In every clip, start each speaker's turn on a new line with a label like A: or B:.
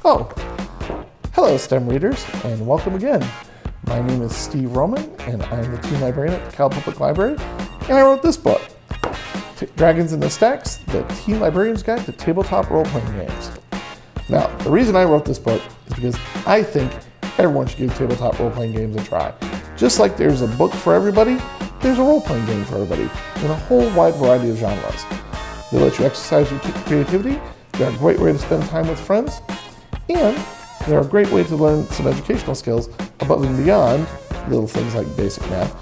A: Oh, hello STEM readers, and welcome again. My name is Steve Roman, and I'm the Teen Librarian at the Cal Public Library, and I wrote this book, Dragons in the Stacks, the Teen Librarian's Guide to Tabletop Role-Playing Games. Now, the reason I wrote this book is because I think everyone should give tabletop role-playing games a try. Just like there's a book for everybody, there's a role-playing game for everybody in a whole wide variety of genres. They let you exercise your creativity, they're a great way to spend time with friends, and they're a great way to learn some educational skills above and beyond little things like basic math.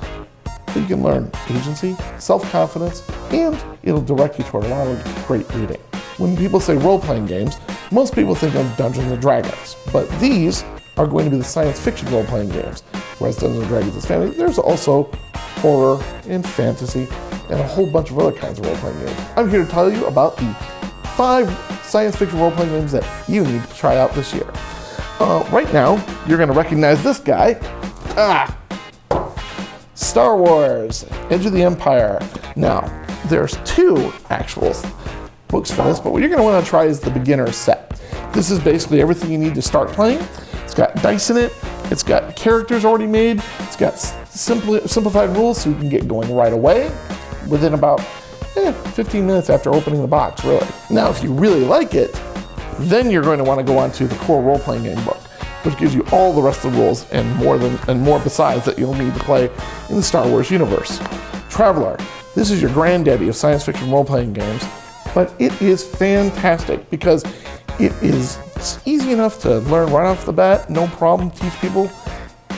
A: But you can learn agency, self-confidence, and it'll direct you toward a lot of great reading. When people say role-playing games, most people think of Dungeons & Dragons, but these are going to be the science fiction role-playing games. Whereas Dungeons & Dragons is fantasy, there's also horror and fantasy and a whole bunch of other kinds of role-playing games. I'm here to tell you about the 5 science fiction role-playing games that you need to try out this year. Right now, you're going to recognize this guy. Star Wars, Edge of the Empire. Now, there's 2 actual books for this, but what you're going to want to try is the beginner set. This is basically everything you need to start playing. It's got dice in it, it's got characters already made, it's got simplified rules so you can get going right away within about 15 minutes after opening the box, really. Now, if you really like it, then you're going to want to go on to the core role-playing game book, which gives you all the rest of the rules and more besides that you'll need to play in the Star Wars universe. Traveler, this is your granddaddy of science fiction role-playing games, but it is fantastic because it is easy enough to learn right off the bat, no problem, teach people.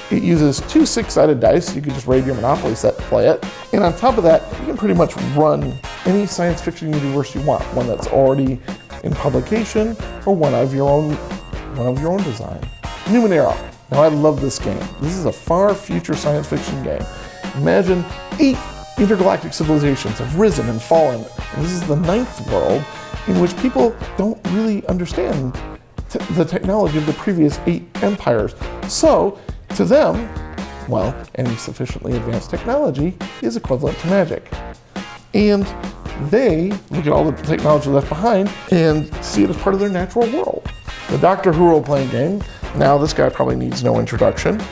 A: It uses 2 6-sided dice. You can just raid your Monopoly set to play it. And on top of that, you can pretty much run any science fiction universe you want, one that's already in publication or one of your own design. Numenera. Now I love this game. This is a far future science fiction game. Imagine 8 intergalactic civilizations have risen and fallen, and this is the 9th world in which people don't really understand the technology of the previous 8 empires. So, to them, well, any sufficiently advanced technology is equivalent to magic. And they look at all the technology left behind and see it as part of their natural world. The Doctor Who role-playing game, now this guy probably needs no introduction,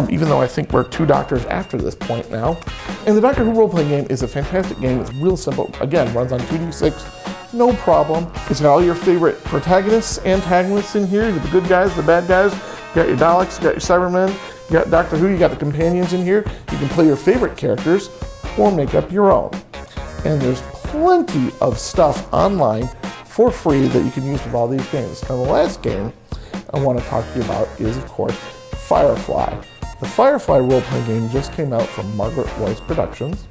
A: even though I think we're 2 doctors after this point now. And the Doctor Who role-playing game is a fantastic game. It's real simple. Again, runs on 2d6, no problem. It's got all your favorite protagonists, antagonists in here. You got the good guys, the bad guys. You got your Daleks, you got your Cybermen, you got Doctor Who, you got the companions in here. You can play your favorite characters or make up your own. And there's plenty of stuff online for free that you can use with all these games. Now the last game I want to talk to you about is, of course, Firefly. The Firefly role-playing game just came out from Margaret Weiss Productions,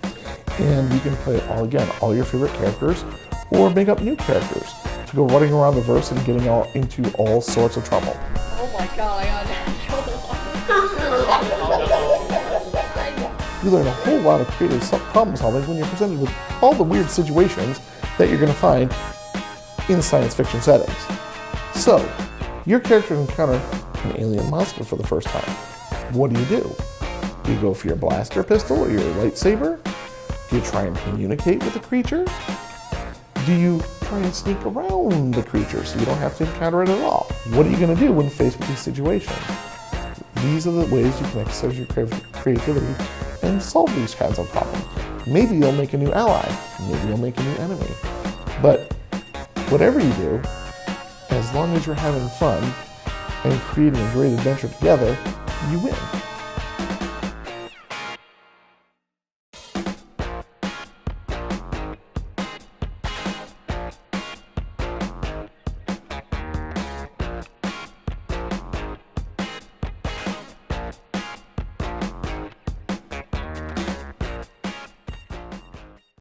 A: and you can play all your favorite characters or make up new characters to go running around the verse and getting into all sorts of trouble.
B: Oh my god, I got
A: You learn a whole lot of creative problem solving when you're presented with all the weird situations that you're going to find in science fiction settings. So, your character encounter an alien monster for the first time. What do? Do you go for your blaster pistol or your lightsaber? Do you try and communicate with the creature? Do you try and sneak around the creature so you don't have to encounter it at all? What are you going to do when faced with these situations? These are the ways you can exercise your creativity and solve these kinds of problems. Maybe you'll make a new ally. Maybe you'll make a new enemy. But whatever you do, as long as you're having fun and creating a great adventure together, you win.